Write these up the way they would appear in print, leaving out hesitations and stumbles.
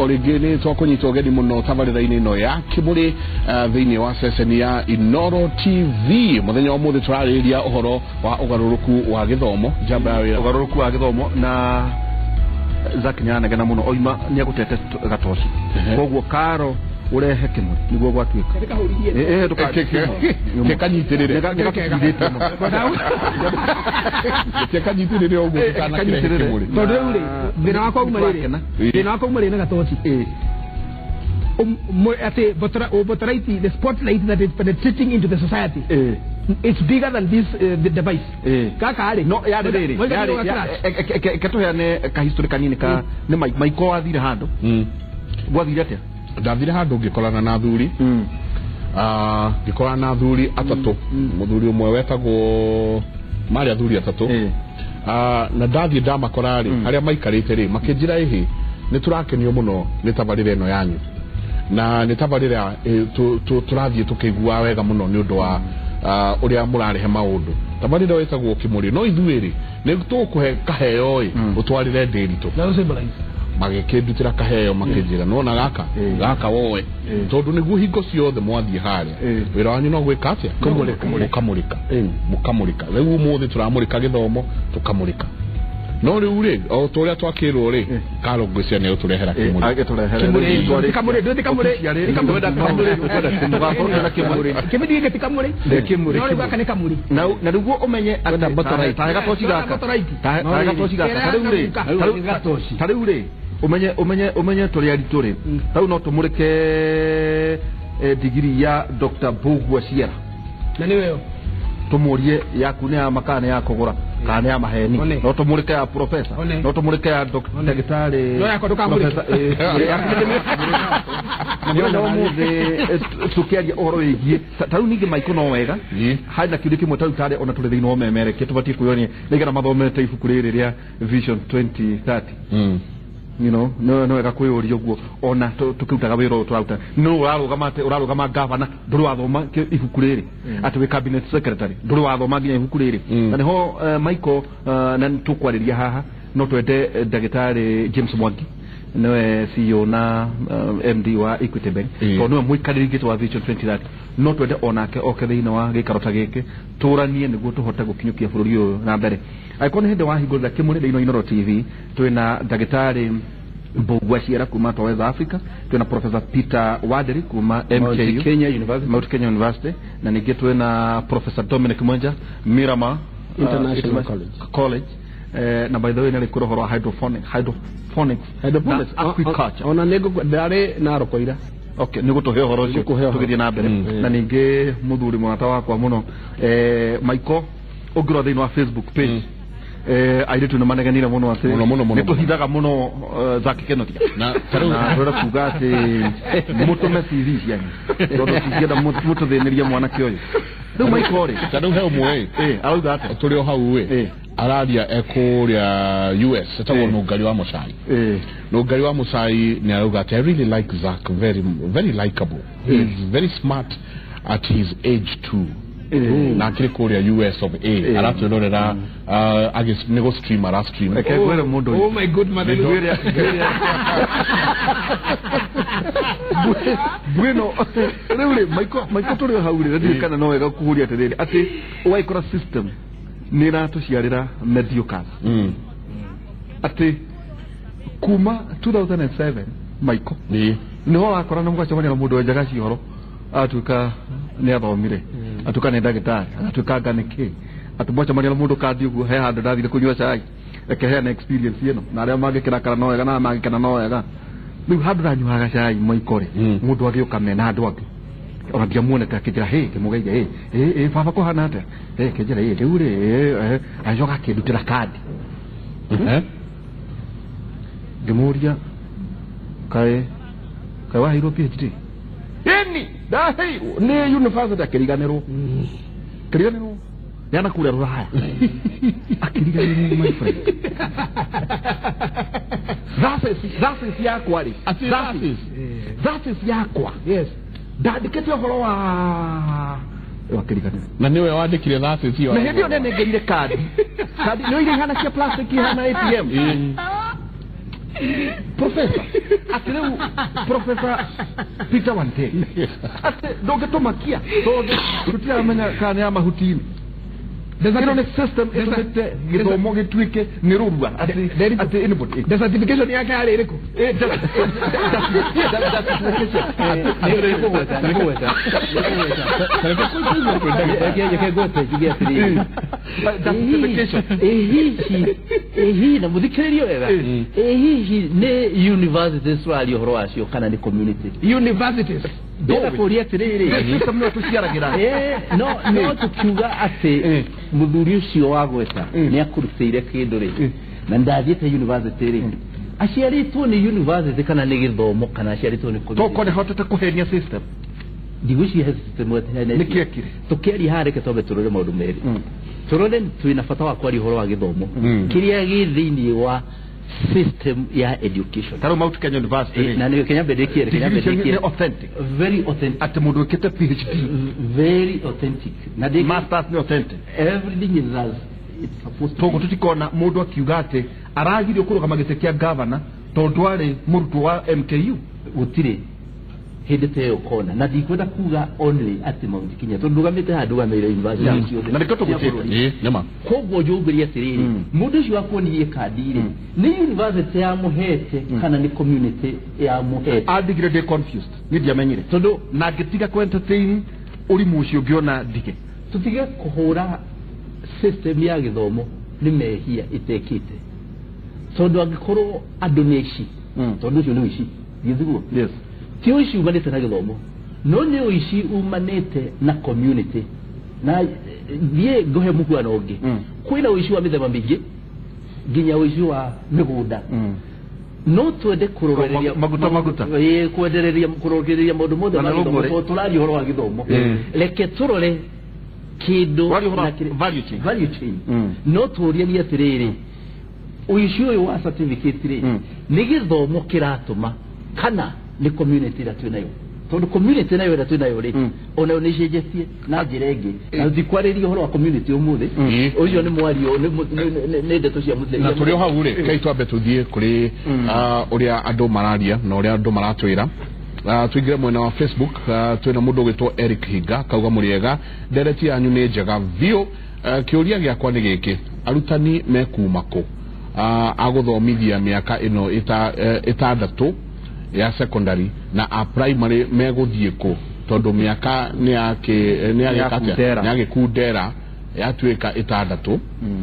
origini twakunyita ogeni muno tabarira-ini no ya Kimuri thiini wa ceceni ya Inoro TV muthenya wa muthi turariria uhoro wa ugaruruku wa githomo jamba ya wira ugaruruku wa githomo na zakinyana gena muno oima ni agutete gatoci koguo karo urehe Kimuri niguo gwatuika kekanyitirire kekanyitirire oguo kana Kimuri tondu ri thina wakwa umarire na gatoci ati botaraiti the spotlight that is penetrating into the society it's bigger than this the device kaka ari no yari ketuheane ka history kanini ka ni maiko wathire handu gwathire atia ndathire handu ngikorana na thuri ngikorana na thuri atatu muthuri umwe wetagwo mari athuri atatu na ndathie ndamakora ri aria maikarite ri makinjira ihi ni turakenio muno ni tabarira eno yanyu na ni tabarira turathie tukigua wega muno ni undu wa uria murarehe maundu tabarira wetagwo Kimuri no ithuiri ni tukuhe kaheo utwarire ndiritu na symbolize magikindutira kaheo makinjira nona gaka wowe tondu niguo hingo ciothe mwathie haria wira wanyu no gwika atia mukamurika riu umuthi turamurika githomo tukamurika no riu ri o turia twakirwo ri karo ngwiciria ni uturehera Kimuri na riguo umenye ata botaraiti gatoci gaka tariu ri umenye turi arituri tau no tumurike degree ya Dr. Bogwa Sierra na niwe tumurie yaku ni makane ya kugura kana ya maheni no tumurike ya professor no tumurike ya daktari no yako tukamurika no muze tukiaria ohoro yigie tau ningi maiko no wega haina kiundi kimwe tau tare ona tuli thiini wa memere kitubati kuyonia nigera mathomete ibuku riri ria Vision 2030 you know no wega kuyuria guo ona tukirutaga wira turaruta no urarugama governor nduru wathoma ibuku riri ati we cabinet secretary nduru wathoma nginya ibuku riri na niho Michael na tukwariria haha no twende ndagitari James Mwangi niwe CEO na MD wa Equity Bank to niwe muikariri wa Vision 2030 no twende onake oke thiini wa gikarota giki turanie niguo tuhote gukinyukia bururi uyu na mbere aikoni hindi wa hingurira Kimuri thiini wa Inoro TV twina ndagitari Bogwa Sierra kuma West Africa twina Professor Peter Waderi kuma MKU Mount Kenya University na ningi twina Professor Dominic Mwenja Miramar International College na by the way nile kuro horo hydroponics agriculture ona nego ndare na rokoira okay nigo to he horo cio tugithie na mbere na ningi muthuri mwata wakwa muno Michael ogiro thiini wa Facebook page airetu no maneganire muno ati ni tuhithaga muno Zaki Kenotia na rora kuga ati mutume CV cianyu tondu tingienda mututhinirie mwanake uyu riu Michael ri tadu he umwe arauga ati turi o hau we araria ekuria US etagwo Nungari wa Muchai Nungari wa Muchai ni arauga ati I really like Zak very likable he's very smart at his age too na kiri kuria US of A araturorera agis nego stream ara stream ekegwere mundu oh my god mother bueno reule Michael turi hauri redi kana no wega kuhuria tereri ati waikora system ni ratuciarira mediocre ati kuma 2007 Michael ni ho akora no mugacemania na mundu wenjaga cihoro atuka ni athomire atuka ni ndagitari atuka ganike atubocha mari mundu kandi ugu he handu ndathire kunywa cai ekehe na experience yeno na aria magikira kana no wega na magikana no wega riu handu ranyuaga cai Michael mundu agioka mena andu angi ona ndiamuone ta kijira he kimugeije baba ko hana ata kijira riu ri ajoka kindutira kandi ngimuria kai wa hiro PhD eni da hey ni university akiriganiro yana kule Ruraya akiriganiro my friend that is yakwa ri that is yakwa yes dadikete ohoro wa wakiriganiro na niwe wandikire that is yo na hindi one negeire kadi no ile hana cia plastic hana ATM Professor atireu Professor Peter Wante ate doge to makia doge tutia menya kana ya mahutini there's a system ite githomo gitwike nirurwa ate input the certification yake yale iriko ehi na muthikiririo wega ehi ne universities wali horo acio kana ni community universities Dora kuria tiriri system no tuciaragira no tukiuga ati muthuri ucio wagweta ni akuruteire kindu ri na ndathiite university ri aciaritwo ni university kana ni githomo kana aciaritwo ni to kone hotete kuhenia system diguci system wetene ni kiekire tukeri hareke tobe turore maundu meri turore twina bata wa kwari horo wa githomo kiria githiini wa system ya education taro Mount Kenya University na ni Kenya Kenya authentic very authentic at mundu kete PhD very authentic na de masters ni authentic everything is as it's supposed to be tutikona mundu akiuga ati aragirio kuruka magite kia governor tondu ari murutwo wa MKU gutire hindi te ukona na ndikwenda kuga only ati Mount Kenya tundugamite handu gameire university na ndikoto gutire nyama kogo njumbiria tiriri mundu ucio akwonirie kadire ni university ya muhete kana ni community ya muhete adigire de confused ni ndiamenyire tondu na ngitiga ku entertain uri mucio ngiona dige tutige kuhura system ya githomo ni mehia itekite tondu angikorwo andu neci tondu ucio ni wici githugo yes tio ici umanite na githomo no ni ici umanite na community na thie ngohe mukuana ungi kwina uici wa mithemba mingi nginya uici wa migunda no twende kurogereria maguta kurogereria maundu mothe ma githomo turari horo wa githomo reke turore kindu na value chain no turie ni atiriri uici uyu wa certificate ri ni githomo kiratuma kana ni community la tunayo tondu community nayo la tunayo ri ona ni jejetie na jirenge na zikwaririo horo wa community umuthi uyo ni mwario ni ndeto cia muthenya na turio hau ri kai twambe tuthie kuri uria andu mararia na uria andu maratwira tuingire mwena wa Facebook twina mundu gwitwo Eric Higa kauga muriega ndereti yanyu ni njega vio kiuria giakwa ni giki arutani mekumako aguthomithia miaka ino itandatu ya secondary na a primary meguthie ku tondu miaka ni yake kudera yatuika itandatu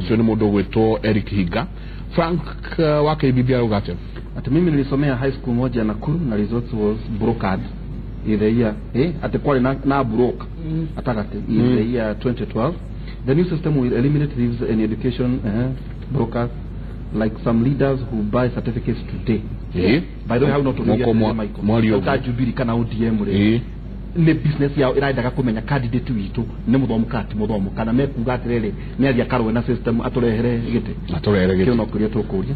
cio ni mundu gwitwo Eric Higa Frank wa KBB ugate ati mimi nilisomea high school moja Nakuru na results was brokered in the year ati kwali na broke atakate in the year 2012 the new system will eliminate thieves in education brokers like some leaders who buy certificates today by the way how not to Mario Jubiri kana ODM re ne business yao iraendaga kumenya candidate witu ni muthomukati muthomu kana mekuga atiriri ni athia karwe na system aturehere gite kino kuria tukuria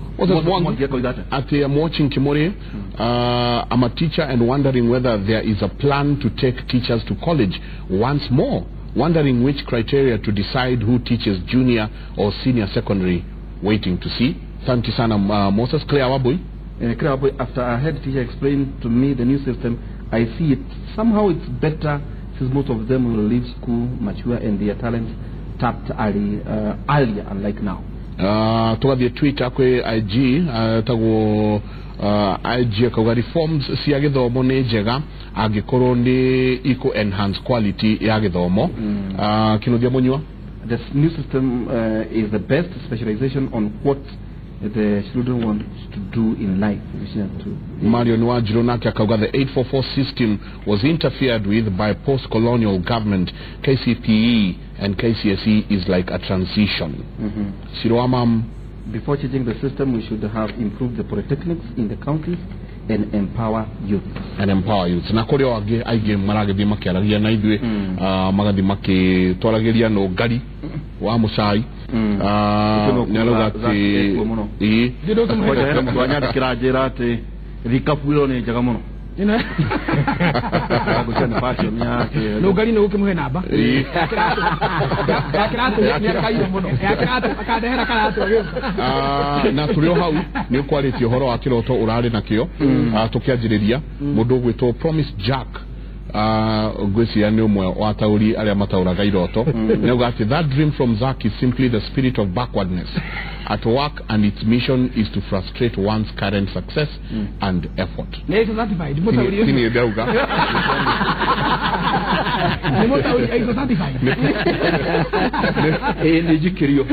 ati I'm watching Kimori I'm a teacher and wondering whether there is a plan to take teachers to college once more, wondering which criteria to decide who teaches junior or senior secondary. Waiting to see. Thank you sana Moses Claire Wabui. Claire Wabui, after our head teacher explained to me the new system, I see it somehow it's better since most of them will leave school mature and their talents tapped earlier unlike now. Tugathie Twitter kwe IG tago IG kauga reforms cia githomo ni njega angikorwo ni eco enhance quality ya githomo kinuthia munywa. The new system is the best specialization on what the children want to do in life. Mario Nwajiru nake akauga the 844 system was interfered with by post-colonial government. KCPE and KCSE is like a transition. Siroamam. Before changing the system, we should have improved the polytechnics in the counties and empower youth. Na kuri wage aige maragathi makiaragia na ithwe magathi makitwaragiria no ngari wa mucai nyaruga ati twanyandikira njira ati rikabu iro ni njega muno Gusana fashion yake. No gari no ukimuhe namba. Yakirato yakaiyo muno. Yakirato akadehera karato. Na tulio hau ni kwaliti horo wa kiroto urari nakio tukianjiriria mundu gwitwo Promise Jack gwisia ni umwe wa tauri aria matauraga iroto neuga ati that dream from Zack is simply the spirit of backwardness at work and its mission is to frustrate one's current success and effort. Ni certified mutauri ni ndauga ni mutauri is certified ni jikirio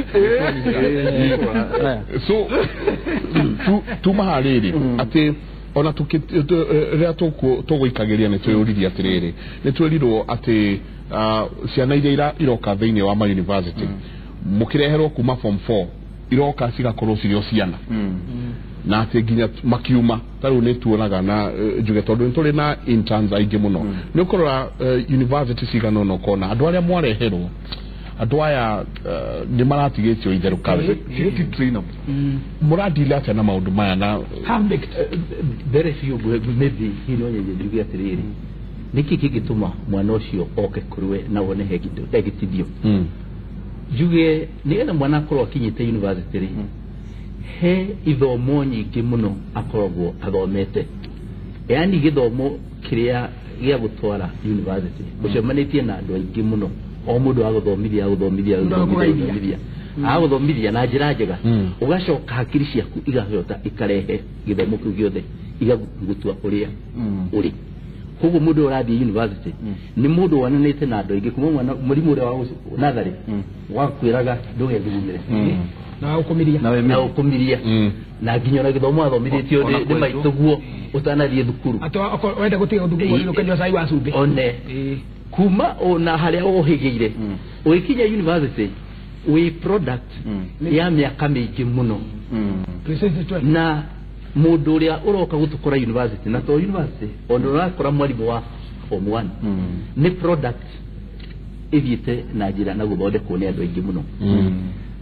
so tu mahariri ati ona ria tuguikagiria ni twiriria atiriri ni twirirwo ati ciana iria iroka thiini wa ma university mukireherwo kuma form 4 iroka cigakorwo cirio ciana na ati nginya makiuma taru ni tuonaga na njuge tondu nturi na interns aingi muno ni ukorora university cigano no kona andu aria mwareherwo andu aya ni maratigitio itherukawe muradila ati na maundu maya na very few maybe hino nyeje atiriri niki kigituma mwana ucio oke kurwe na wone hegitithio juge nigetha mwana akorwo akinyite university ri he ithomo nyingi muno akoragwo athomete yani githomo kiria gia gutwara university ucemanitie na andu aingi muno o mundu aguthomithia aguthomithia na njira njega ugacoka hakiri ciaku igahota ikarehe githomo kiu giothe igagutua uria uri koguo mundu urathie university ni mundu wananite na andu aingi kuma mwana murimu uria wa nathari wakwiraga ndugethugumire na ukumiria na nginya githomo athomithitio ni maituguo utanathie thukuru wenda gutiga thukuru ni ukanywa cai wa cumbi one kuma ona haria uhigiire ukinya university we product ya miaka mingi muno na mundu uria uroka gutukura university na to university ondo urakora mwarimu wa form 1 ni product ithiite na njira na guthondekwo ni andu aingi muno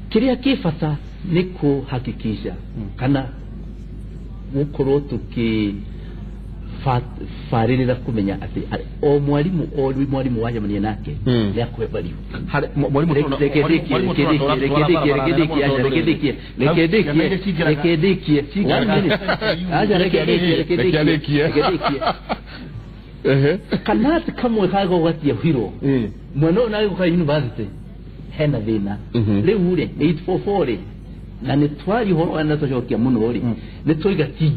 kiria kifata ni kuhakikisha kana gukorwo tuki faririra kumenya ati o mwarimu wajamania nake ni akwe value mwarimu kana kamwe kago gwatia hiro mwana na yuka university hena thina riu ri 844 na ni twari horo anatocokia muno ri ni twiga ti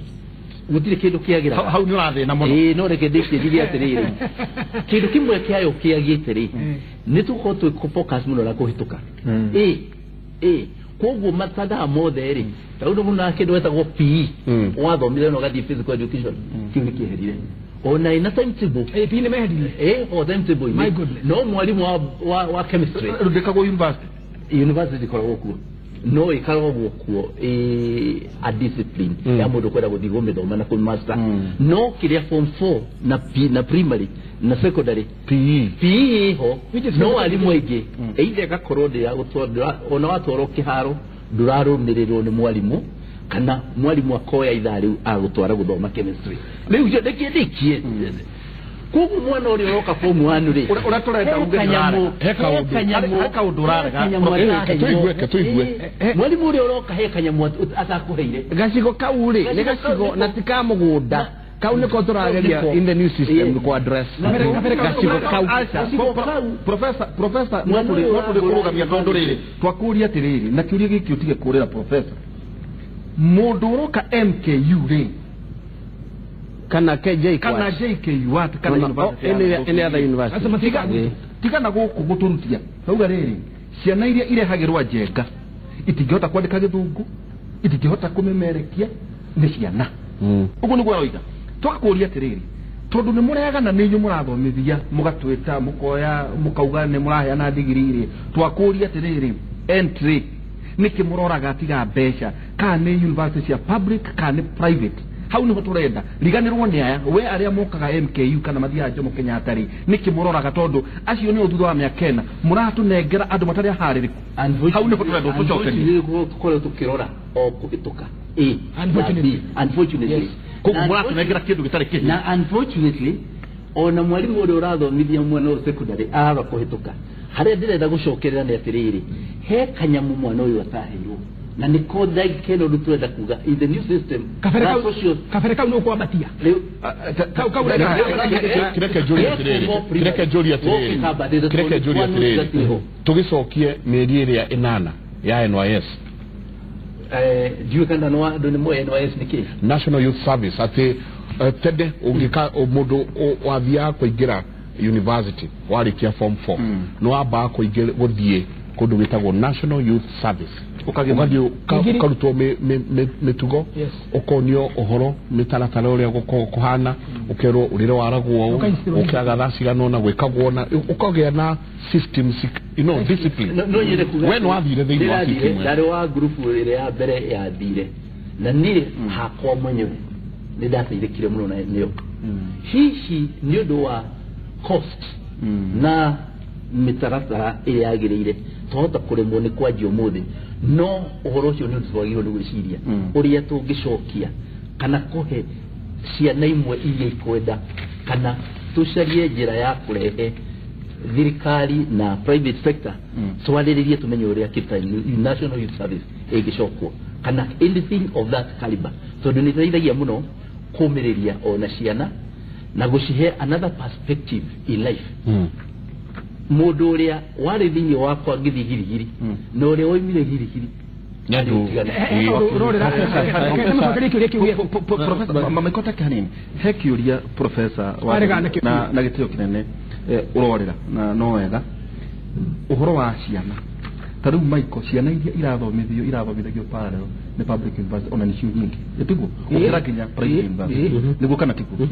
gutire kindu kiagira hau ni urathina muno no reke ndikiria atiriri kindu kimwe kiayo kiagitiri ni tuko tu focus muno na kuhituka koguo mathaga mothe ri taundo muno kindu wetagwo PE wathomire no gathie physical education kiu ni kiherire ona ina timetable PE ni meherire o timetable my goodness no mwalimu wa chemistry ndikago university koragwo kuo no ikaragwo kuo a discipline ya mundu kwenda guthii gumithoma na kumaster no kiria form 4 na primary na secondary PE ho no alimu aingi either gakorwo ya gutwara ona watwaro kiharo ndurarumirirwo ni mwalimu kana mwalimu akoya ithari agutwara guthoma chemistry riu je ndikie kugu mwana uri roka form 1 ri uraturenda kanyamu heka unduraga tuigwe mwalimu uri roka he kanyamu atakuheire gacigo kau ri ni gacigo na tika mugunda kau ni ko turageria in the new system ko address gacigo kau professor no kurugamia tondu riri twakuria atiriri na kiuria giki utige kurira professor mundu roka MKU ri kana JKU kana university any other university asema tiga na guku guturutia auga riri ciana iria irehagirwa njenga itingihota kwandika githungu itingihota kumemerekia ni ciana uguo niguo roiga twakuria atiriri tondu ni mureaga na ninyu murathomithia mugatwita mukoya mukauga ni muraheana degree ri twakuria atiriri entry niki muroraga atiga mbeca kana ni university cia public kana ni private hau ni turenda riganirwo ni aya we aria mokaga MKU kana mathia Jomo Kenyatta ri niki muroraga tondu acio ni uthutha wa miakena muratunengera andu matari haririku hau ni turenda tucokeni kore tukirora o kuhituka unfortunately kumura tunekera kindu gitari kihi na unfortunately ona mwalimu uri urathomithia mwana wa secondary aba kuhituka haria ndirenda gucokerera ni atiriri he kanyamu mwana uyu atahirwo na niko ndagikeno rutwenda kuga in the new system kafereka no kwa batia kireke Julia tiriri tugicokie mieri iria 8 ya NYS juu kana no ndo ni mo NYS niki National Youth Service ati tede ungika mundu wathia kuingira university warikia form 4 no aba kuingira guthie kundu gitagwo National Youth Service ukagimadio karutwo mitugo ukonio uhoro mitaratara uria gukuhana ukerwo urire waragwo ukiaga thacigano na gwikagwo na ukagea na systems discipline no yire kuga when wathire thiini wa system ndari wa group ire ya mbere ya thire na ni hakwa mwenyewe ni ndateithikire muno na niyo hihi ni undu wa cost na mitaratara ire yagirire tuhota kuremwo ni kwanjio muthi no uhoro ucio ni twagirwo ni gwiciria uria tungicokia kana kuhe ciana imwe iria ikwenda kana tucarie njira ya kurehe thirikari na private sector twariririe tumenye uria National Youth Service igicokwo kana anything of that caliber so ndiniteithagia muno kumiriria ona ciana na gucihe another perspective in life mundu uria wari thiini wakwa ngithi girigiri na uria woimire girigiri nyandu professor mamekota kanini hekiuria professor na gitio kinene urorera na no wega uhoro wa ciana tariu maiko ciana iria irathomithio parallel ni public university ona ni ciu nyingi yetigo ukira kinya private university niguo kana tigo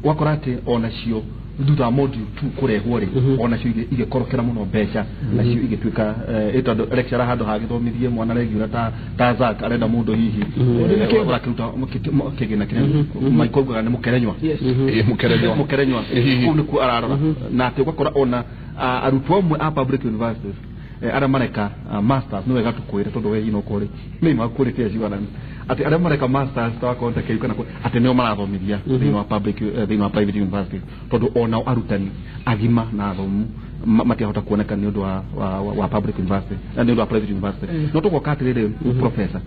wakorate ona cio thutha module 2 kurehwo ri ona cio igekorokera muno mbeca na cio igituika etondo lecturer handu hagithomithie mwana regiura ta Zak arenda mundu hihi urakiruta kigina kinene maiko gwa ni mukerenywa mukerenywa kunu ku ararora na ati ugakora ona arutwo amwe a public universities ara mareka masters no wega tukwire tondu we ino kuri mimi makurite aciwana ati ara mareka masters tawa konta ke kana ati neo marathomithia thini wa public thini wa private university tondu ona arutani agima na athomu matiahota kuoneka ni undu wa public university na ni undu wa private university no tugokatirire professor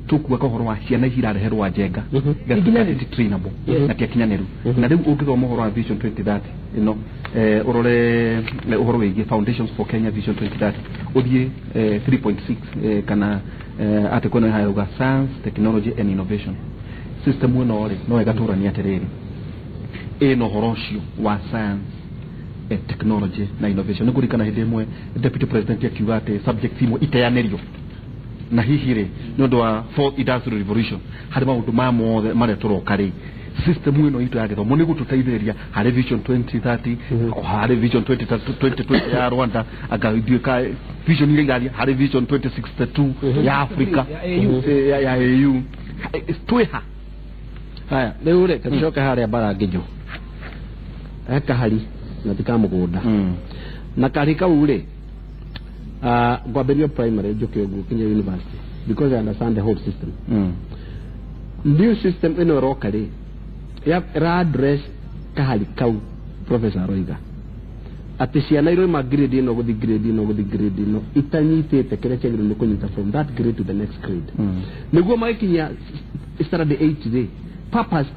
tukuwa ko horo wa ciana irareherwa njenga gatikati trainable na kiakinyaneru na riu ungithoma horo wa Vision 2030 urore uhoro wigi Foundations for Kenya Vision 2030 uthie 3.6 kana ate kono hayuga science technology and innovation system wino ri no egaturania atiriri ino horocio wa science technology na innovation ngurikana hindi imwe deputy president akiuga ati subject imwe iteyanerio na hihi ri nondu wa fourth industrial revolution hari maundu ma mothe maria turokari system ino itu ya githomo ni gututeithĩrĩria harĩ Vision 2030 harĩ Vision 2020 ya Rwanda agaithiũka vision ile gali harĩ Vision 2062 ya Africa ya AU twiha haya rĩu rĩ tucoke harĩa Baranginyo kahari na tikamugunda na kari kau rĩ ngwambĩrio primary njuke ũguo kinya university because I understand the whole system new system ino roka rĩ ya address kahari kau Professor Roiga ati ciana iroma grade ino guthi grade ino itanyitite kire cyagiro ni kunyita from that grade to the next grade niguo magikinya study 8 day purpose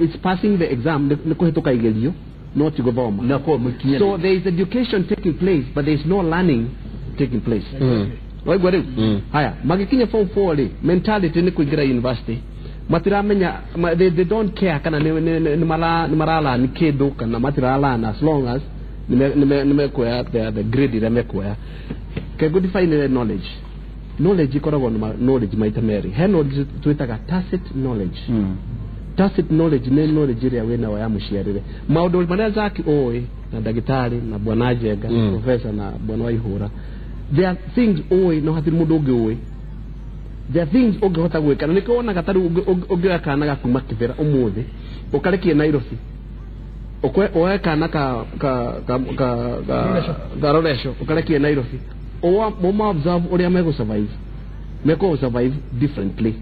it's passing the exam ni kuhituka igerio not to guthoma na kwa mkinya so there is education taking place but there is no learning taking place waigwa riu haya magikinya form 4 ri mentality ni kuingira university matiramenya they don't care kana ni marala ni kidu kana matirala na as long as nimekuya the grade ile nimekuya ke good define knowledge ikoragwo na knowledge maita meri he knowledge twitaga tacit knowledge tacit knowledge ni knowledge ile wena wa muciarire maundu maria Zaki oi na dagitari na bwana Jega professor na bwana Waihura there are things oi no hatiri mundu ungi oi there are things ungihota gwika na nikuona gataru ungioya kana gakuma kivera umuthi ukarekie Nairobi oya kana ka roresho ukarekie Nairobi owa moma observe uria mego survive differently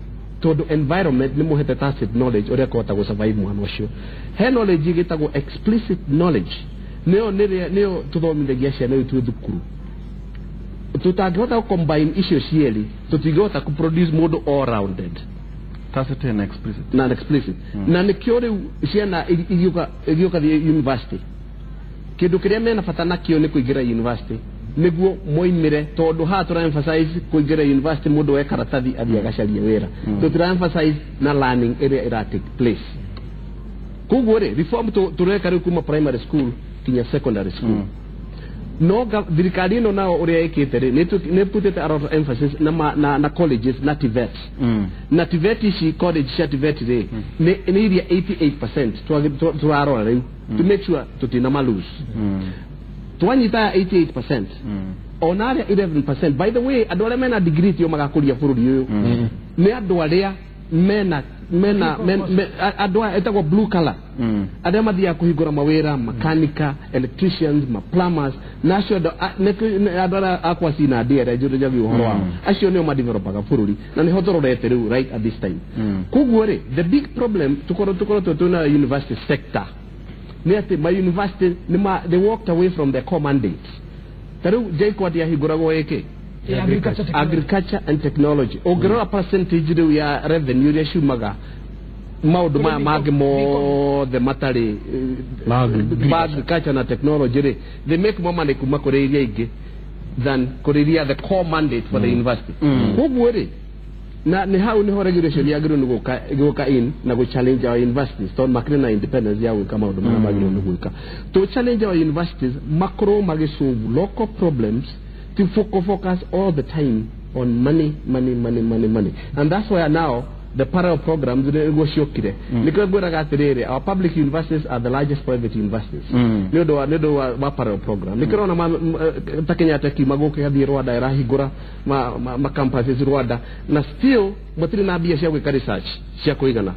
todo environment ni muhete tacit knowledge oria kota go survive mwana ucio he knowledge igitagwo explicit knowledge neo tuthomithagia ciana itu thukuru tutangihota combine icio cieli tutingihota ku produce mundu all rounded tacit and explicit na explicit na nikio riu ciana igioka the university kindu kiria mena bata nakio ni kuingira university niguo moimire tondu ha tura emphasize kuingira university mundu we karatathi athia agacaria wira tutura emphasize na learning area ira take place kuguo ri reform tureka riu kuma primary school kinya secondary school no thirikari ino nao uria ikite ri ne putete a lot of emphasis na colleges na TVET na TVET ici college cia TVET ri ni iria 88% tuarora riu to make sure tutina malose twanyita 88% onaria 11%. By the way andu aria mena degree tio magakuria bururi uyu ni andu aria mena andu etagwo blue collar aria mathia kuhingura mawira mechanical electricians plumbers nacio andu akwa sina ndere njuru javi uhoro wao acio nio ma developaga bururi na ni hotororete riu right at this time kuguo ri the big problem tukoro tuna university sector ni ati my university they walked away from their core mandate taru JKUAT ya higurago eke agriculture and technology ogrora percentage riu ya revenue ya shumaga maundu magimo the matari agriculture and technology ri they make more money kuma kuriria ingi than kuriria the core mandate for the university kuguo ri na ni hau ni ho regulation ya giru nguka in na go challenge our universities to makrina independence ya kama maundu magiru nguka to challenge our universities macro magisolve local problems to focus all the time on money, and that's why now the parallel programs go shokire because our public universities are the largest private universities nedo wa parallel program nikiro na takenya taki magoke hadi Rwanda irahigura ma campuses Rwanda na still matiri na bia cia gwika research cia kuigana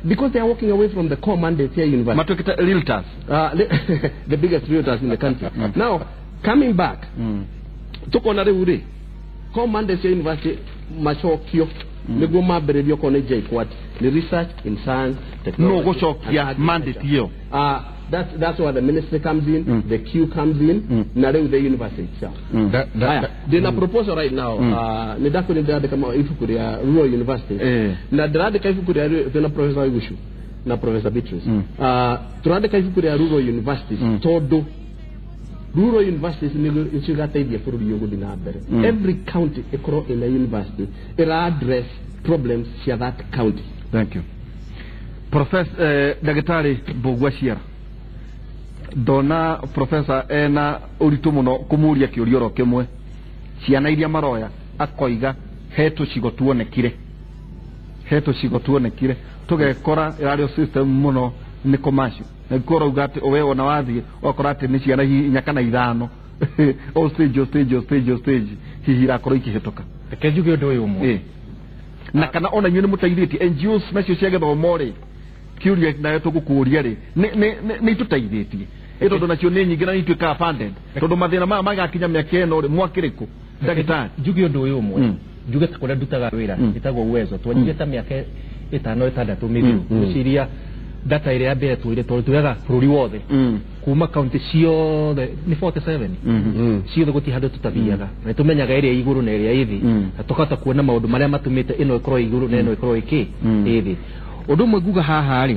because they are walking away from the core mandate here university matokita realtors the biggest realtors in the country now coming back tuko na riuri core mandate ya university machokio niguo mabererio kone JKUAT the research in science technology no go chokia mandate hiyo that's where the ministry comes in the Q comes in na the university itself the proposal right now ni dako ni dada kama ifukuri ya Rural University na dada ka ifukuri ya tuna professor Igushu na professor Beatrice turade ka ifukuri ya Rural University todo rural universities ni chigataithia bururi yugo dina mbere every county ekoro in a university it address problems cia that county. Thank you Professor Daktari Bogwashira dona professor ena uritu muno kumuria kiurioro kimwe ciana iria maroya akoiga hetu cigotuonekire tugekora radio system muno ni commercial nekora ugate owe ona wathi okora ati ni ciana nyakana ithano o stage hihira koro ikihetoka tekejuge ndo uyu umwe na kana ona nyune mutaithiti NGOs nacio ciage thomore kiuria nayo tugukuria ri ni tutaithiti ito ndo nacio ni nyingi na itwika funded tondu mathina magakinya miaka eno ri mwakiriku ndagitari juge ndo uyu umwe juge takora dutaga wira itagwo uwezo twanyije ta miaka 5-6 milioni uciria data ile ya tuire tuyaga bururi wothe kuma county ciothe ni 47 ciothe guti handu tutathiaga na tumenyaga area iguru na area ithi na tukata kuona maundu maria matumite ino ikoro iguru na ino ikoro iki ithi undu mwe guga haha ri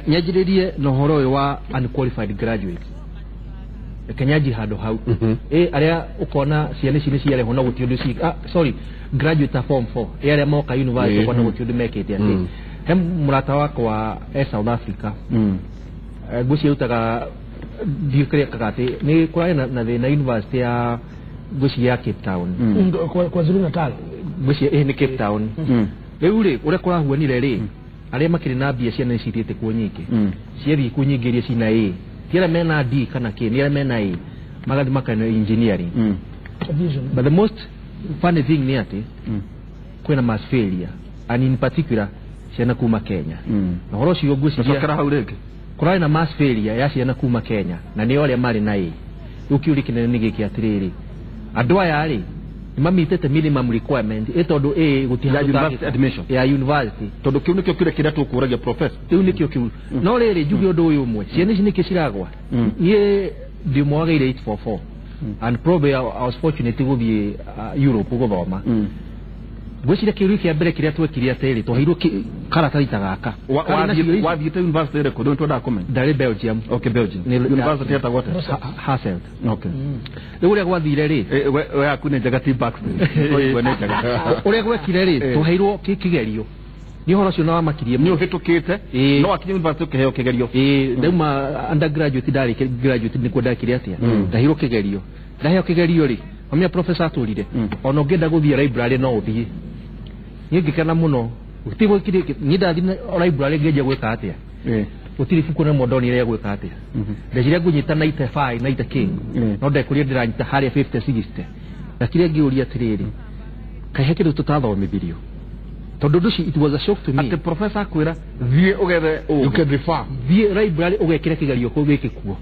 nyajiririe no horo wa unqualified graduates kenyaji hado hau aria ukona ciana ici ni ciare hona gutiondu ci graduate form 4 aria moka university kona gutiondu mekete ati hem murata wakwa South Africa guci utaga dikre kakati ni kurai na university ya guci ya Cape Town kwa Zulu Natal guci ni Cape Town riu ri ure kura huonire ri aria makiri na bia ciana icitite kuonyike ciari kunyigiria cina tiara mena D kana K ni mena magathi makana engineering but the most funny thing ni ati kwena mass failure and in particular ciana kuma Kenya na horo cio guciria kara haureke kurai na mass failure ya ciana kuma Kenya na ni oria mari nai ukiuri kinene ni giki atiriri andu aya ri mamitete minimum requirement etondu ya university admission ya university tondu kiu nikio kire kira tukuragia professor riu nikio kiu no riri njuge undu uyu umwe ciana ici niki ciragwa ye ndimwagaire 844 and probably I was fortunate to be Europe guthoma gwicire kiuri kia mbere kiria twekire atiri twaheirwo karataita gaka wathiite university ire kudo ntwenda comment ndari Belgium okay Belgium university ya tagwate Hasselt okay uria gwathire ri we akune jagati back uria gwekire ri twaheirwo kigerio ni horo cio na makirie ni uhitukite no akinye university ukiheo kigerio ndauma undergraduate ndari graduate ni kwenda kire atia ndahiro kigerio ndaheo kigerio ri amia professor aturire ona ngenda guthie library no uthie ni ngikana muno utigo kire ni ndathi library ngeje gweka atia utiri fuko na modoni ile gweka atia ndajira gunyita 95 na king no ndekuria ndiranyita haria 50 60 lakini ngiuria atiriri kahe kindu tutathomithirio tondu nduci it was a shock to me ati professor akwira thie ugethe you can refer thie library ugekire kigerio ko wiki kuo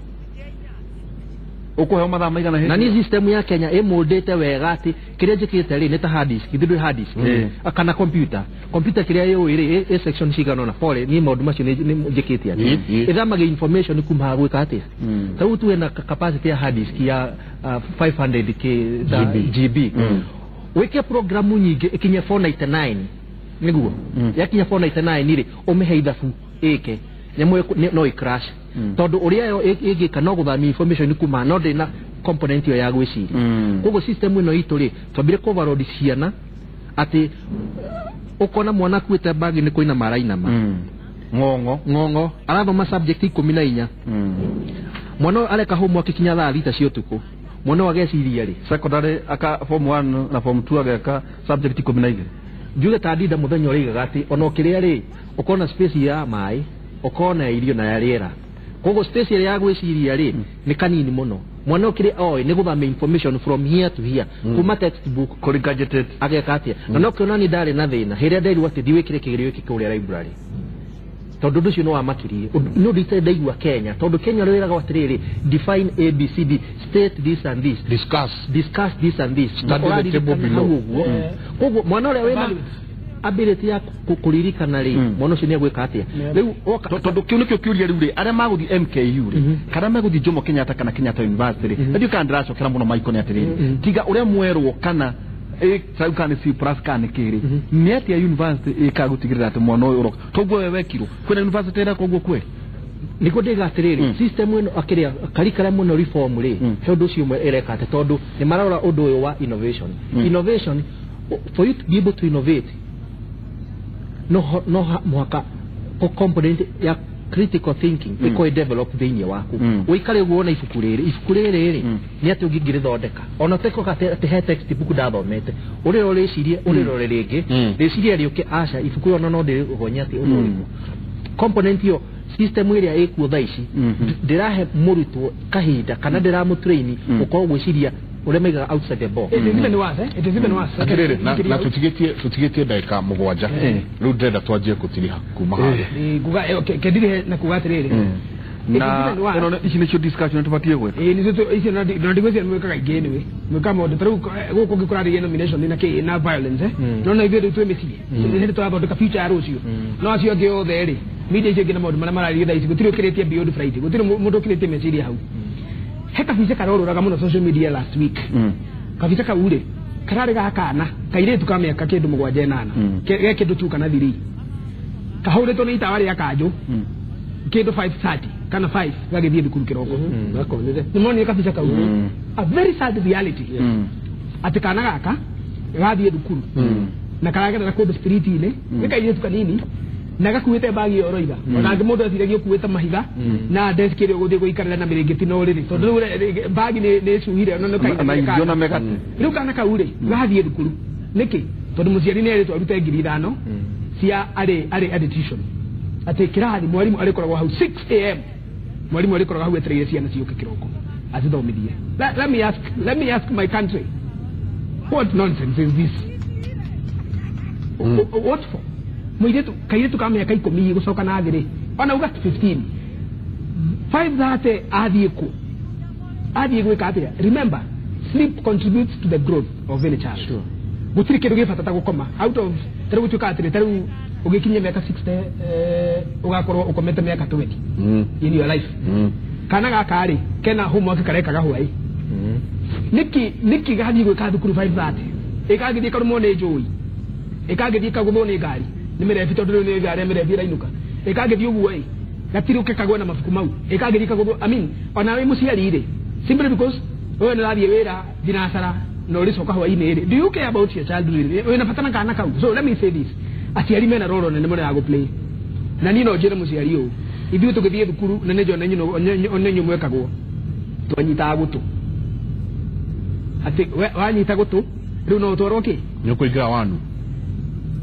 ukuheo mathaa maigana na ni system ya Kenya emoldete wega ati kiria njikite ri ni ta hard disk ithu hard disk akana computer kiria yo iri a section cigana na pole ni maundu macio ni njikite ati ithamaga information kuma gwika ati tau tu ena capacity ya hard disk ya 500 GB weke programu nyingi ikinya 499 niguo yakinya 499 ri umehe ithabu eke nyamwe no crash tondu uria yo igika no guthami information kuma no ndina component yo ya gwiciri kogo system ino itu ri twambire overload ciana ati ukona mwana kwite bag ni koina maraina ngongo arathoma subject 14 mwana areka homework kinya thaa 3 cia utuku mwana ageciria ri secondary aka form 1 na form 2 ageka subject 12 njuge tandida muthenya uriga ati ona kiria ri ukona space ya mai ukona irio na yariera kogo space ya gwiciria ri ni kanini muno mwana ukire ni guthama information from here to here kuma textbook kuri gadgeted agekatia na no kiona ni ndari na thina hiria ndairu ati thiwikire kigerio iki kuria library tondu nducio no amakirie no ndite ndaigua Kenya tondu Kenya rwiraga atiriri define ABCD state this and this discuss this and this study the table below kogo mwana ule wena ability ya kukuririkana ri mwana ucio ni agwika atia riu tondu kiu nikio kiuria riu ri aria maguthi MKU ri kana maguthi Jomo Kenyatta kana Kenyatta University ri ndio kana ndiracokera muno maiko ni atiriri tiga uria mwerwo kana saukani si plus kana kiri neti ya university ikagutigirira ati mwana uyu uroka toguo wewe kiro kwena university ira koguo kwe niko ndiga atiriri system ino akiria karikara muno reform ri tondu ucio mwe ereka ati tondu ni marora undu uyu wa innovation for you to be able to innovate no mwaka component ya critical thinking iko develop thini waku uikare guona ifuku riri ni ati ungingire thondeka ona teko kate he textbook ndathomete uriro ricirie uriro ringi ricirie rioke aca ifuku ona no ndirigonya ati undu component yo system iria ikuo thaici ndirahe murutwo kahinda kana ndiramutrain uko gwiciria uremega outside the box it is even worse atiriri na tutigetie dakika mugwanja riu ndenda twanjie gutiriha kuma haria nguga kedire na kuga atiriri na ino ici nicio discussion tubatie gweka nicio ici na ndigwezi mweka igeni we mweka modo taru guko gikurari nomination na ke na violence no na igeni tu emisi ni to about the future arocio no acio angi othe ri media icio ngina modo marari tha ici gutiri ukiretie beyond Friday gutiri mundu ukiretie meciria hau heka bica karoruraga muno social media last week kabica kaure karari gakana kairetu kameka kindu mugwanje nana ge kindu tu kana thiri kahure to ni tawari akanju kindu 5:30 kana 5 gagithie thukuru kiroko gakonire ni moni kabica kaure a very sad reality ati kana gaka gathie thukuru na karagera kundu spirit ile nikairetu kanini na gakuite bagi oroiga ona ngimundu athiragia kuita mahiga na desk ile guthie guikarira na mirengeti no riri tondu bagi ni cuhire ona no kaina yona megate riu kana kaure gathie thukuru niki tondu muciari ni eritwo arute 5,000 cia ari tuition ati kirari mwarimu arikoragwo hau 6 am mwarimu arikoragwo hau etereire ciana ciuke kiroko azithomithie let me ask my country what nonsense is this what for muiretu kairetu kama ya 10 gucoka na thiri ona uga 15 5:30 athie gwika atia remember sleep contributes to the growth of any child. Sure. Gutiri kindu gifata ta gukoma out of tari gutuka atiri tari ugikinyia miaka 60 ugakorwo ukomete miaka 20 in your life. Kana gakari kena homework kareka hwai. Niki gathi gwika thukuru 5:30 ikagithi karumo ni njui ikagithi kaguthwo ni ngari ni mirebi tondu ni ngari mirebi rainuka ikagithi uguo gatiruke kagwe na mafuku mau ikagithi kaguthwo ona we muciari ri simply because we narathie wira dinasara no ricoka hwaini ri. Do you care about your child really? We na patana kana kau. So let me say this, aciari mena roro nene mwana ya go play na nino njire muciari u ithu tugithie thukuru nene jo nenyu onenyu mwekagwo twanyita gutu ati wanyita gutu riu no utwarwo ki nyukuigira wanu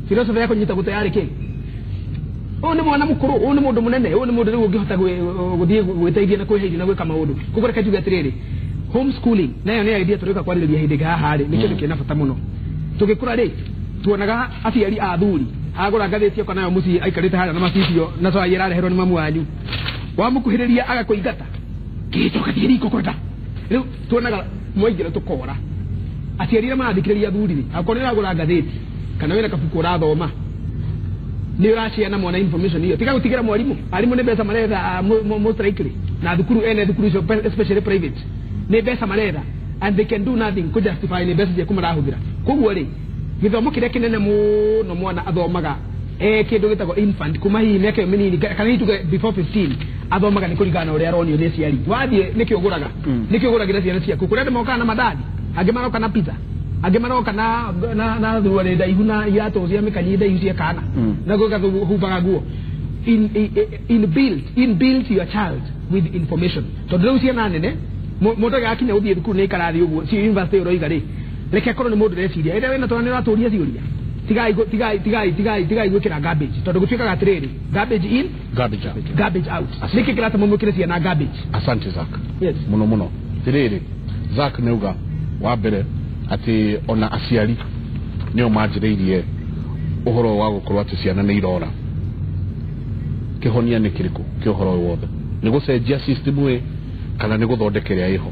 philosophy yako nyita gutu yari ki ni mwana mukuru ni mundu munene ni mundu riu ungihota guthie gwiteithia na kwiheithia na gwika maundu kugora kajuga atiriri homeschooling nayo ni idea turika kwaririria hindi gaha ri ni kindu kina bata muno tugikura ri tuonaga aciari a thuri agora ngathĩtio kana yo muci aikarĩte harĩa na macicio na cwa yĩrareherwo nĩ mamu wanyu wamukuhĩrĩria agakũingata gĩcoka thiĩ riko kwenda rĩu tuonaga mwaingĩra tũkora aciari arĩa marathikĩrĩria thuri akorwo nĩ ũragũra ngathĩti kana wĩna kabuku ũrathoma nĩ ũraciana mwana information hiyo tiga gũtigĩra mwarimũ arimũ nĩ mbeca maretha most likely na thukuru ene thukuru icio especially private nĩ mbeca maretha and they can do nothing to justify nĩ mbeca ciaku marahũthĩra koguo rĩ githomo kĩrĩa kĩnene mũno mwana athomaga kĩndũ gĩtagwo infant kuma hihi mĩaka mĩnini kana hihi tuge before 15 athomaga nĩ kũringana na ũrĩa aronio nĩ aciari wathiĩ nĩkĩ ũgũraga nĩkĩ ũgũragĩra ciana ciaku kũrĩa andũ mokaga na mandathi angĩ maroka na pizza angĩ maroka na thuruarĩ ndaihu na iratũ cia mĩkanyi ndaihu cia kana na gũgahubaga nguo inbuild your child with information tondũ rĩu ciana nene mũndũ agakinya gũthiĩ thukuru nĩ ikarathi ũguo ci university ũroiga rĩ reke korwo nĩ mũndũ reciria ĩrĩa wĩna twana nĩ ũratũria ciũria tigai gwĩkĩra garbage tondũ gũtuĩkaga atĩrĩrĩ garbage in garbage out nĩkĩ kĩratũma mwĩkĩre ciana garbage. Asante Zak. Yes. Mũno tirĩrĩ Zak nĩuga wa mbere atĩ ona aciari nĩo manjĩrĩirie ũhoro wa gũkorwo atĩ ciana nĩ irora kĩhonia nĩ kĩrĩkũ kĩ ũhoro wothe nĩ gũcenjia system kana nĩ gũthondekera ĩho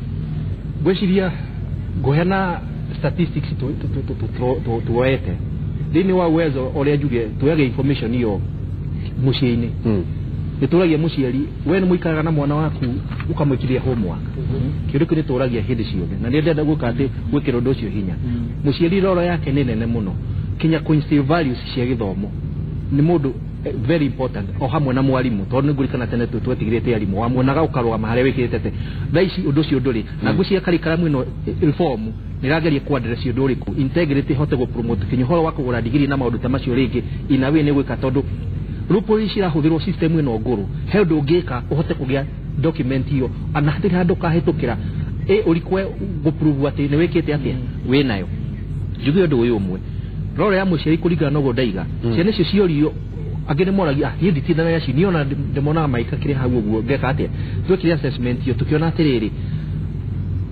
gwĩciria ngũheana statistics tuoete thĩinĩ wa uwezo ũrĩa njuge tuoyage information iyo mũciĩ-inĩ nĩtũragia mũciari we nĩ mũikaraga na mwana waku ũkamwĩkĩria homework kĩũndũ kĩu nĩtũragia hĩndĩ ciothe na nĩndenda gwĩka atĩ gwĩkĩra ũndũ ũcio hinya mũciari roro yake nĩ nene mũno kinya kuinstill values cia gĩthomo nĩ mũndũ very important o hamwe na mwarimu tondũ nĩngũrikana tene twetigĩrĩte arimũ wamwonaga ũkarũgama harĩa wĩkĩrĩte te thaa ici ũndũ ũcio ndũrĩ na ngwĩciria karikaramu ĩno reform nĩrageria kũandress ũndũ ũrĩkũ integrity hote gũpromote kinya ũhoro wa kũgũra digiri na maũndũ ta macio rĩngĩ ina wĩ nĩ gwĩka tondũ rũpũrĩ cirahũthĩrwo system ĩno ngũrũ he ũndũ ũngĩka ũhote kũgĩa document iyo ana hatirĩ handũ kahĩtũkĩra ũrikwe gũprove atĩ nĩ wĩkĩte atĩa wĩ nayo njuge ũndũ ũyũ ũmwe roro ya mũciari kũringana na ũguo ndaiga ciana icio ciorio angĩ nĩ moragia hiĩ nditindana yaci niona ndĩmonaga maika kĩrĩa hau ũguo ngeka atĩa twĩkire assessment iyo tũkĩona atĩrĩrĩ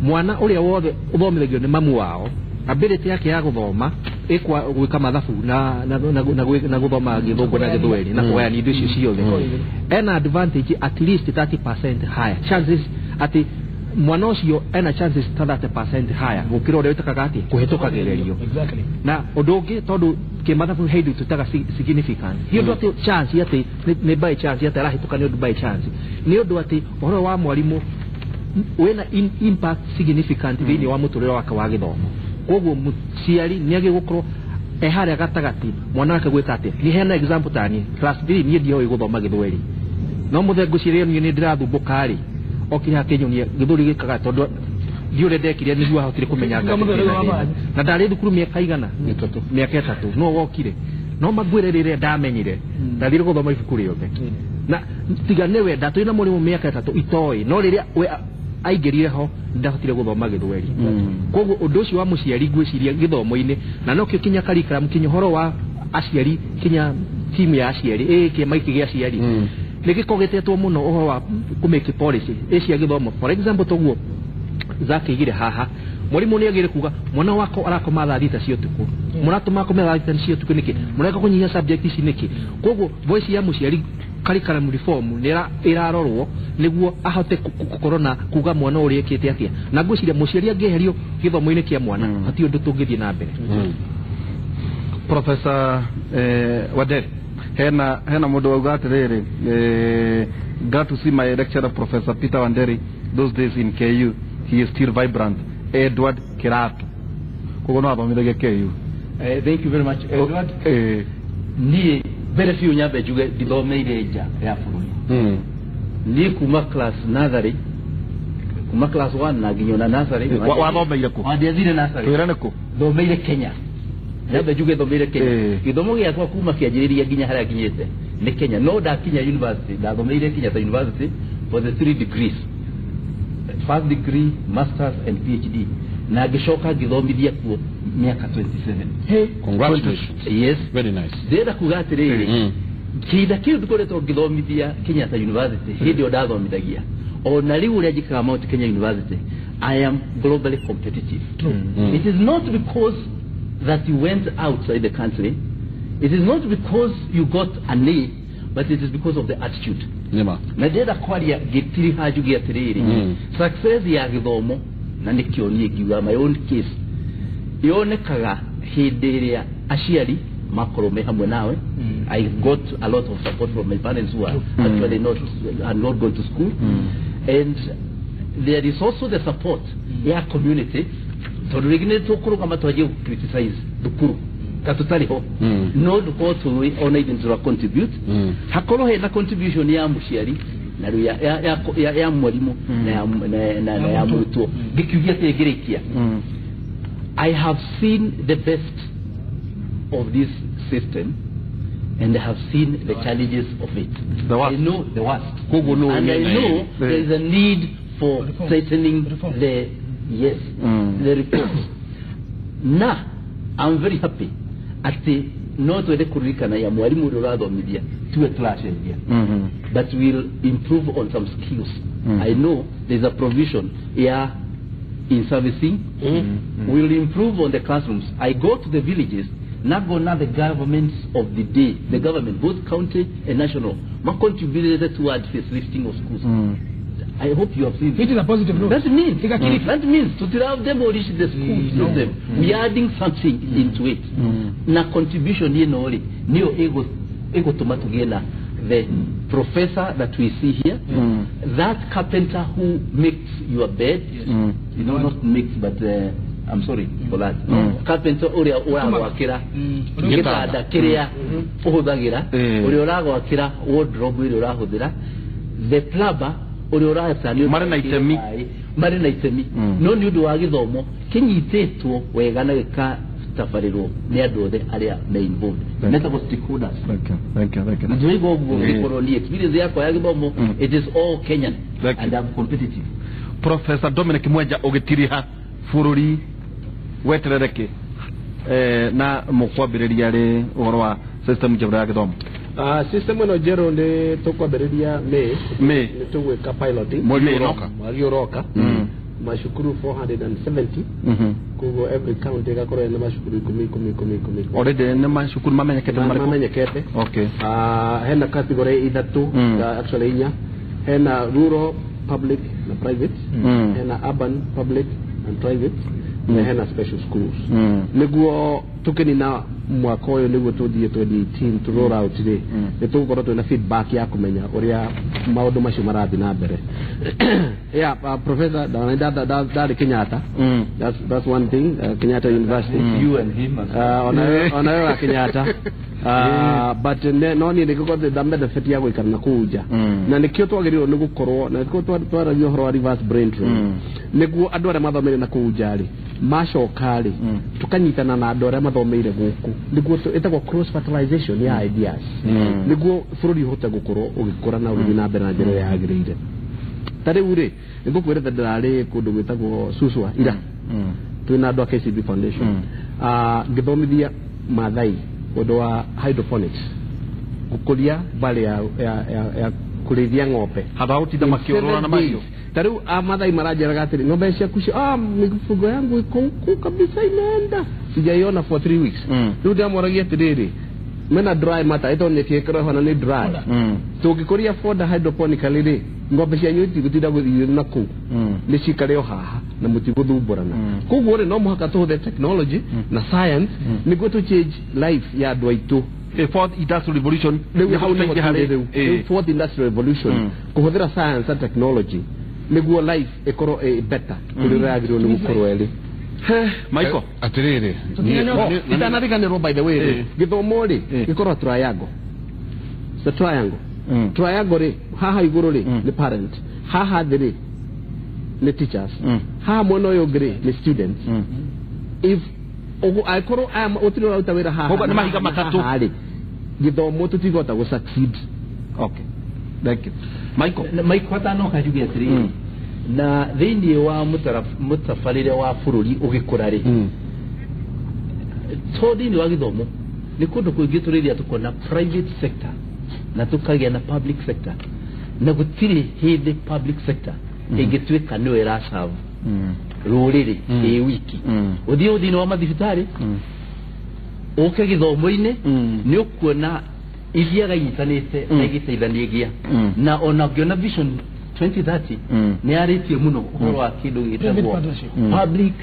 mwana ũrĩa wothe ũthomithagio nĩ mamu wao ability yake ya gũthoma gwĩka mathabu na gũthoma gĩthũngũ na gĩthweri na kũgayania indo icio ciothe ena advantage at least 30% higher chances atĩ mwana ũcio ena chances 30% higher gũkĩra ũrĩa wĩtĩkaga atĩ kũhĩtũka gererio na ũndũ ũngĩ tondũ kĩmathabu hĩndĩ tũtaga significant hiyo ndio atĩ chance atĩ nĩ by chance atĩ arahĩtũka nĩ ũndũ by chance nĩ ũndũ atĩ ũhoro wa mwarimũ wena impact significant thĩinĩ wa mũtũrĩre wake wa gĩthomo koguo mũciari nĩagĩ gũkorwo harĩa gatagatĩ mwana wake gwĩka atĩ nĩ hena example tani class 3 niĩ ndiũĩ gũthoma gĩthweri no mũthengũ ciĩrĩa niĩ nĩ ndĩrathumbũka rĩ okire akĩnyonia gĩthweri gĩkaga tondũ ndiũrĩ ndekire nĩguo ahotire kũmenya na ndarĩ thukuru mĩaka igana mĩaka 3 no wokire no magwĩre rĩrĩa ndamenyire ndathire gũthoma ibuku rĩothe na tiga nĩ wenda twĩna mũrimũ mĩaka 3 itoĩ no rĩrĩa aingĩrire ho ndahotire gũthoma gĩthweri koguo ũndũ ũcio wa mũciari ngwĩciria gĩthomo-inĩ na nokĩo kinya curriculum kinya ũhoro wa aciari kinya timu ya aciari kĩama gĩkĩ gĩa aciari nĩgĩkogetetwo mũno ũhoro wa kũmake policy cia gĩthomo for example toguo zakĩigire haha mwarimũ nĩagĩrĩire kuga mwana wako arakoma thaa 6 cia ũtukũ mũratũma akome thaa 6 cia ũtukũ nĩkĩ mũreka kũnyihia subject ici nĩkĩ koguo voice ya mũciari curriculum reform irarorwo niguo ahote kukorona kuga mwana uri ekete atia na ngwiciria muciari angeherio githomo-ini kia mwana hati undu tungithie na mbere. Professor Wanderi hena mundu wauga atiriri got to see my lecturer Professor Peter Wanderi those days in KU. He is still vibrant. Edward Kiratu kogo no athomithagia KU. Thank you very much Edward. Ni very few nyambe juge dithomeire nja ya bururi. Ni kuma class nursery kuma class 1 na ginyona nursery wathomeire ku wathire nursery twirane ku thomeire Kenya nyambe juge thomeire Kenya githomo giakwa kuma kianjiriria ginya haria ginyete ni Kenya no ndakinya university ndathomeire Kenyatta University for the 3 degrees, first degree, masters and PhD na gishoka githomithia kuo miaka 27. Hey, congratulations. Yes, very nice. Dera kugatiriri kida kiu dukoretwo githomithia Kenyatta University hindi ndathomithagia ona riu ria jikaga Mount Kenya University. I am globally competitive. It is not because that you went outside the country, it is not because you got an A, but it is because of the attitude. Na dera kwaria gitiri haju giatiriri success ya githomo na nikio nie ngiuga my own case yonekaga hindi iria aciari makoro me hamwe nawe. I got a lot of support from my parents who are actually not going to school, and there is also the support ya community to rigine to kuru kama twaje criticize dukuru katutariho no duko to ona even to contribute hakoro he na contribution ya muciari na ya mwalimu na ya mtu gikiugia tegirikia. I have seen the best of this system and I have seen the challenges of it. I know the worst and I know there is a need for tightening the the reforms. Na I'm very happy ati no twende kurikana ya mwalimu uri urathomithia tuwe turacenjia but we'll improve on some skills. I know there's a provision here in servicing. We'll improve on the classrooms. I go to the villages now the governments of the day, the government both county and national contributed towards facelifting of schools. I hope you have seen it. It is a positive note. That means to have demolish the school system, we are adding something into it. Na contribution here only new ego tomato gena the professor that we see here, that carpenter who makes your bed, you know, not makes but I'm sorry for that. Carpenter uria wakira gitanda kiria uhuthagira uria uragwakira wardrobe uria urahuthira, the plumber uria urasanio mari na itemi no ni undu wa githomo kinyitetwo wega na gika tafarirwo ni andu othe aria me involved neta go stakeholders. Thank you. Ndio go experience yako ya githomo, it is all Kenyan and I'm competitive. Professor Dominic Mwenja ogitiriha fururi weterereke na mukwambiriria ri uhoro wa system njebra ya githomo. System ino jero ndi tukwambiriria me ni tugwika piloting mwari uroka mashukuru 470 kugo every county gakorwo na mashukuru 10 already na mashukuru mamenyekete. Okay. Hena category ithatu actually inya, hena rural public na private, hena urban public and private, na hena special schools. Niguo tukeni na mwaka uyu niguo tuthie 2018 to roll out today nitugukorwo twina feedback ya kumenya uria maundu macio marathi na mbere. Professor Dawani Kenyatta, that's one thing. Kenyatta University, you and him ona Kenyatta but no ni ndikuko the benefit ya gwikara na kuja na nikio twagirirwo ni gukorwo na nikio twaragia horo wa reverse brain drain niguo andu aria mathomere na kuja ri macokari tukanyitana na andu aria mathomeire guku niguo etagwo cross fertilization ya ideas niguo bururi hote gukorwo ugikora na uri na mbere na njira ya agreed. Tari uri nigukwireta ndirari kundu gwitagwo Suswa ira twina andu a KCB Foundation ngithomithia mathai undu wa hydroponics gukuria bale ya kurithia ng'ombe habauti da makiorora na macio. Tariu amathai marajeraga atiri ng'ombe ciaku mifugo yangu iko kabisa inaenda sijaiona for 3 weeks. Riu ndamoragia atiriri mena dry matter ito nyekiekera hana ni dry tungikuria foda hydroponically ri ngombe cia nyuti gutinda guthii na ku ni cikare o haha na mutiguthumbũrana koguo ri no muhaka tuhuthe technology na science niguo tu change life ya andu aitu fourth industrial revolution fourth industrial revolution kuhuthira science and technology niguo life ikoro better kurira yagirwo ni gukorwo eri Michael atiriri itanariganirwo by the way githomo ri gikorwo triangle the triangle triangle ri haha iguru ri ni parent haha thiri ni teachers haha mwana uyu ngiri ni students if aikoro utiro rauta wira haha hoba ni mahiga matatu githomo tutigota go succeed. Okay, thank you Michael hatano kajugia atiri na thindi wa mutafarire wa bururi ugikura ri thindi wa githomo ni kundu kwingituriria tukona private sector na tukagia na public sector na gutiri hithi public sector ingitwika niwe rasavu ruriri wiki uthi wa mathibitari uke githomo-ini ni ukuona ithiaga inyitanite na igiteithanigia na ona giona vision 2030 ni aritie muno uhoro wa kindu gitagwo public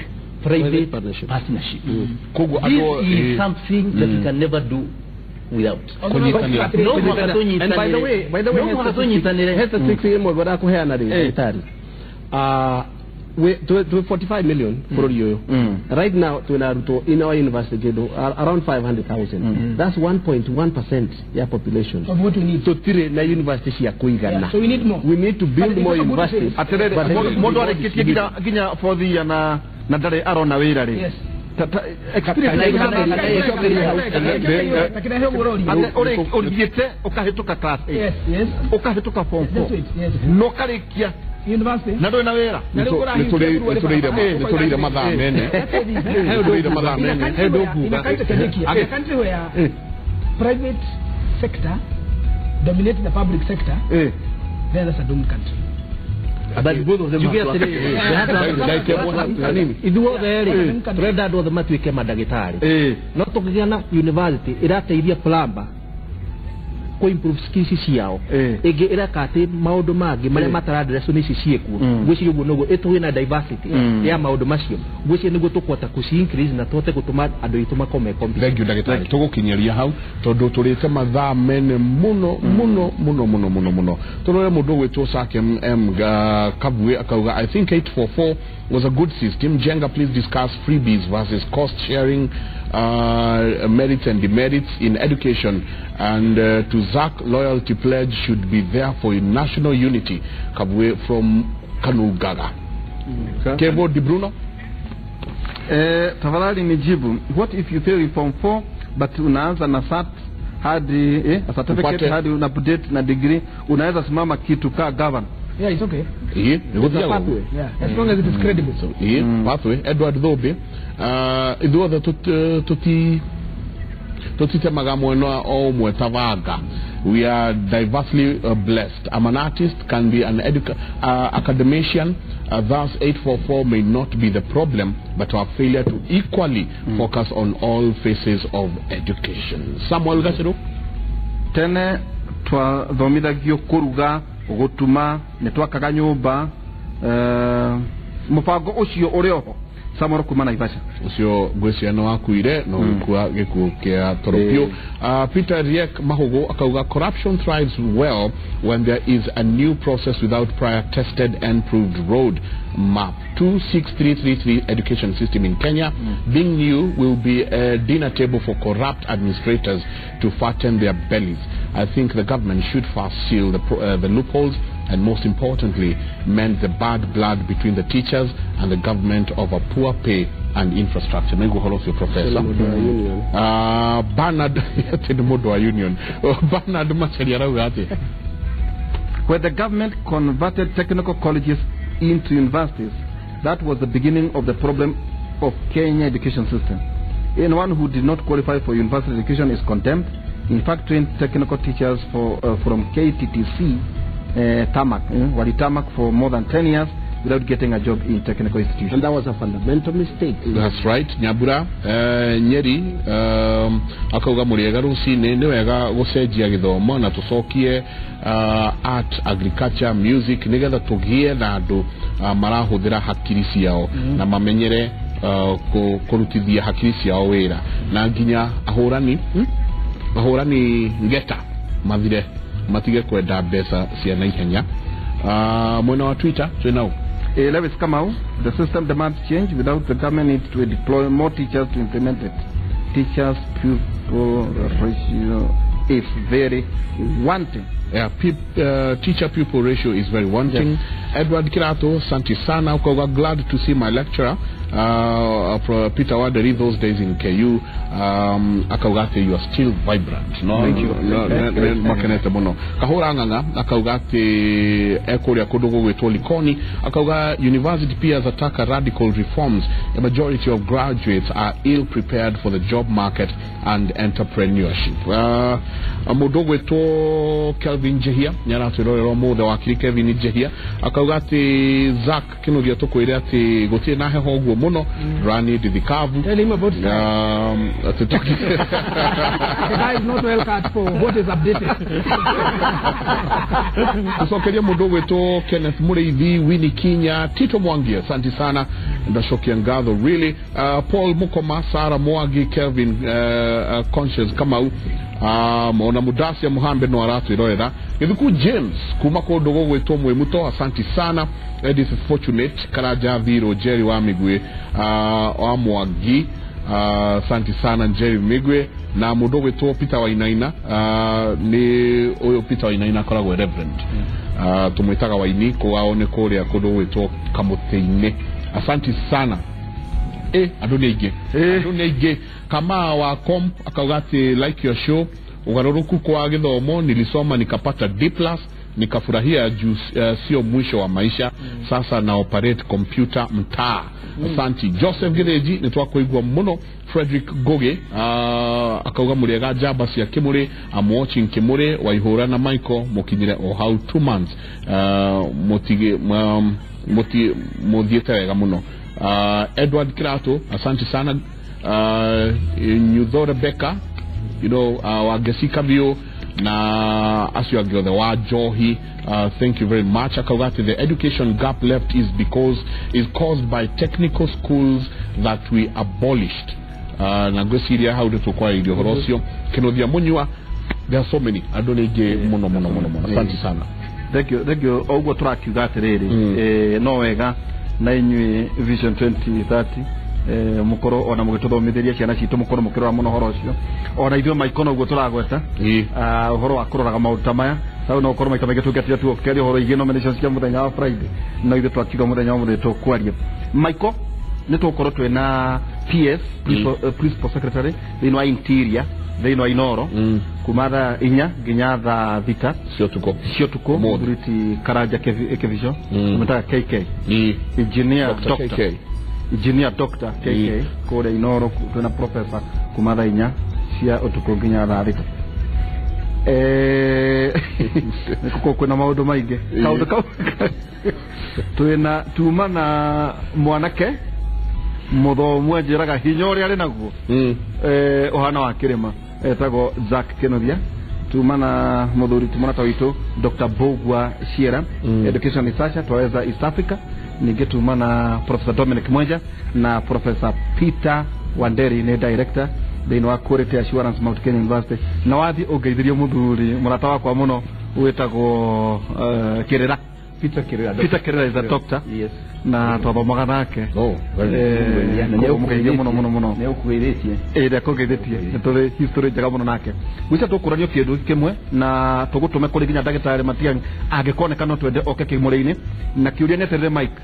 private partnership koguo this is something that we can never do without and by the way hesa 6 imwe bara kuheana ri itari we 45 million for you right now to Naruto in our university around 500,000 that's 1.1% ya population of what we need to tire na university ya kuigana so we need to build more universities atere modo areketie ginya for the na dare arona wira ri experience ukahituka class 8 ukahituka form 4 no karikia university na ndo na wera niturire mathaa mene niturire mathaa mene hedo kuga a country where private sector dominates the public sector then that's a doomed country. But both of them ithuo theri turenda andu othe matuike madagitari no tukigia na university irateithia plumber ko improve skills ciao ege irakate maundu mangi maria mataradereso ni ciciekuo gwicirio guo nogo etuwe na diversity ya maundu macio gwicirio niguo tukwota ku increase na tote gutuma andu itu makome compete. Thank you dagitari tugukinyeria hau tondu turite mathaa mene muno turore mundu gwitwo Sake Kabwe akauga I think 844 was a good system. Jenga, please discuss freebies versus cost sharing, merits and demerits in education, and to Zach, loyalty pledge should be there for national unity. Kabwe from Kanugaga. Kevo Di Bruno. Tafadhali nijibu. What if you fail in form 4 but unaanza na SAT hadi a certificate hadi una update na degree unaweza simama kitu ka govern? Yeah, it's okay. Yeah, as long as it is credible. So, pathway. Edward Thobe. Idua the tutitemaga mweno o mwetavaga. We are diversely blessed. I'm an artist, can be an academician. Thus, 844 may not be the problem, but our failure to equally focus on all phases of education. Samuel Gachero. Tene twa thomithagio kuruga gutuma netwakaga nyumba mubango ucio urioho Samoro kuma Naivasha ucio gwiciano wakuire no gukua gikuo kia Toropio. Peter Riek Mahogo akauga corruption thrives well when there is a new process without prior tested and proved road map. 26333 education system in Kenya being new will be a dinner table for corrupt administrators to fatten their bellies. I think the government should first seal the loopholes and most importantly mend the bad blood between the teachers and the government of a poor pay and infrastructure. May go hold of your professor. Bernard Union. Bernard Machariarauate. Where the government converted technical colleges into universities, that was the beginning of the problem of Kenya education system. Anyone who did not qualify for university education is condemned. In fact, trained technical teachers from KTTC Tamak, Wali Tamak for more than 10 years, without getting a job in technical institutions. And that was a fundamental mistake. That's right. Nyambura Nyeri akauga muriega rucini ni wega gucenjia githomo na tucokie art, agriculture, music nigetha tugie na andu marahuthira hakiri ciao na mamenyere kurutithia hakiri ciao wira na nginya ahurani ngeta mathire matige kwenda mbeca cia na ihenya. Mwena wa Twitter twinao Lewis Kamau, the system demands change. Without the government needs to deploy more teachers to implement it. Teachers pupil ratio is very wanting. Yeah, teacher pupil ratio is very wanting. Yes. Edward Kirato, Santi Sana, glad to see my lecturer Peter Waderi those days in KU. Akaugate, you are still vibrant. No, thank you. Makenete mono. Kahora nganga akaugate ekoria kodogo wetu Likoni. Akauga university peers attack radical reforms. The majority of graduates are ill prepared for the job market and entrepreneurship. Amodogo wetu Kelvin Jehia nyara turorero mode wakiri Kelvin Jehia akaugate Zach kino dia toko ire ati gotie na heho gwo muno rani dithikavu. Tell him about the guy is not well cut for what is updated. So kelia mudogo wetu Kenneth Mureithi, Winnie Kinya, Tito Mwangi, asante sana ndashoki ngado really. Paul Mukoma, Sara Mwagi, Kelvin Conscious Kamau, Mona Mudasi ya Muhambe no aratu iroera. Ithuku James kuma ko dogo wetu mwe muto, asante sana. Edith Fortunate Karaja Viro Jerry wa Migwe wa Mwagi, asante sana Jerry Migwe na mudogo wetu Peter Wainaina. Ni oyo Peter Wainaina koragwe reverend. Tumwitaga Waini ko aone kore akodo wetu Kamuteine. Asante sana. Adonege kama wa kom akaugati like your show ugaruruku kwa githomo nilisoma nikapata D+ nikafurahia juu sio mwisho wa maisha. Sasa na operate computer mtaa. Asante Joseph Gireji nitwako igwa muno. Frederick Goge akauga muriega jaba cia kimuri watching kimuri waihura na Michael mukinyire o how 2 months muthiete wega muno. Edward Kirato asante sana. Nyudho Rebecca, you know, wagesika vio na asio the wa Johi. Thank you very much. Akagati, the education gap left is caused by technical schools that we abolished. Na gosiria how to acquire the horosio kenodia munywa. There are so many. Adonege mono. Asante sana. Thank you. Ogo track you got ready. No wega na inywe Vision 2030. Mukoro ona mugitothomithiria ciana citu mukoro mukirora muno horo ucio ona ithio maikono ugo turagweta horo akuroraga maundu maya sau no ukoro maita maigituke ati tu okeri horo igino nominations cia muthenya wa Friday no ithu twakiga muthenya wa muthenya tukwaria Maiko nitukoro twena PS principal secretary thini wa interior thini wa Inoro kumara inya ginya tha thita cio tuko muthuriti Karaja Kevision tumetaga KK engineer doctor KK kore Inoro tuna professor kumara inya cia utuko ginya tha thita nikuko kwina maundu maingi kaundu kau twina tuma na mwanake muthomu njiraga hinya uria ari naguo ohana wa kirima etago Zack Kenodia tuma na muthuri tumana tawitu Dr. Bogwa Shiera education researcher twaweza East Africa ninge tuma na Professor Dominic Mwenja na Professor Peter Wanderi ne director thini wa quality assurance Mount Kenya University na wathi ungeithirio muthuri murata wakwa muno witagwo Kirira Peter Kirira is a doctor. Yes. Na twathomaga nake muno ne ukwiretie kugethetie nitore history njega muno nake gwica tukuranio kindu kimwe na tugutume kuri ginya ndagitari Matiang'i angikoneka no twende oke kimuri-ini na kiuria neterere Mike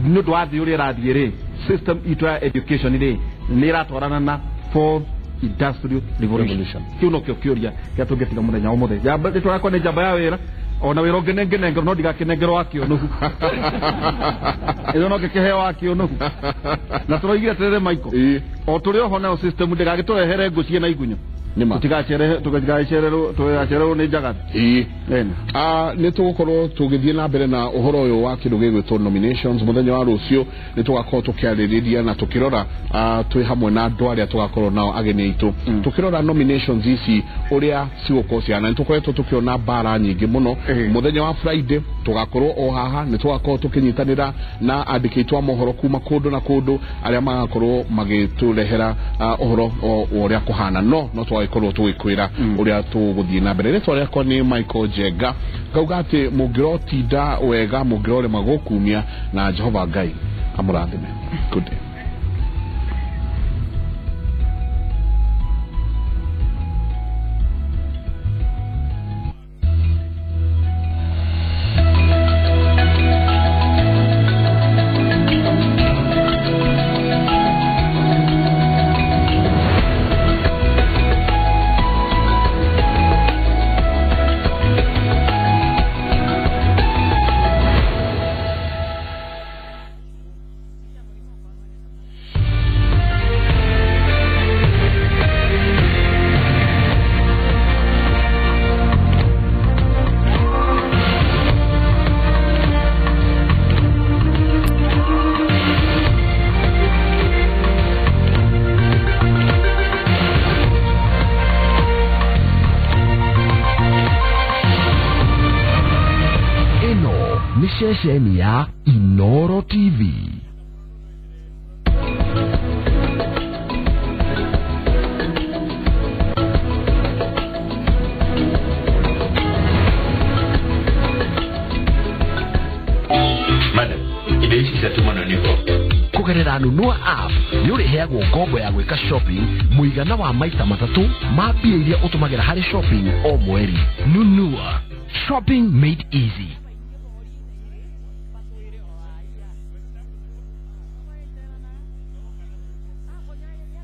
no dwathi uri rathie ri system itu ya education ni iratwarana na fourth industrial revolution kiuno kiuria kia tungetiga muthenya umuthe jamba twarakwa ni jamba ya wira ona wiro ngenengero no ndigakenengero wakio no no kekehe wakio no na turoigira terere Michael o turi oho na system ndigagitwehere ngucie na igunyo nima tugacererwo ni njaga ni tugukorwo tugithie na mbere na uhoro uyu wa kindu gigwitwo nominations muthenya wa rucio ni tugakorwo tukiaririria na tukirora twi hamwe na andu aria tugakorwo nao ageni aitu tukirora nominations ici uria cigukorwo ciana ni tukoretwo tukiona bara nyingi muno muthenya wa Friday tugakorwo o haha ni tugakorwo tukinyitanira na andiki aitu a mohoro kuma kundu na kundu aria magakorwo magiturehera uhoro uria kuhana no twagikorwo tugikwira uria tuguthie na mbere ritwa riakwa ni Michael Jenga ngauga ati mungirotinda wega mungirore magukumia na Jehova Ngai amurathime. Good day. Sesheni ya Inoro TV. Madam, ibechi satuma niko. Kugerera Nunua app ni uriheagwo ngombo ya gwika shopping muigana wa maita matatu ma mbia iria utumagera hari shopping o mweri. Nunua, shopping made easy.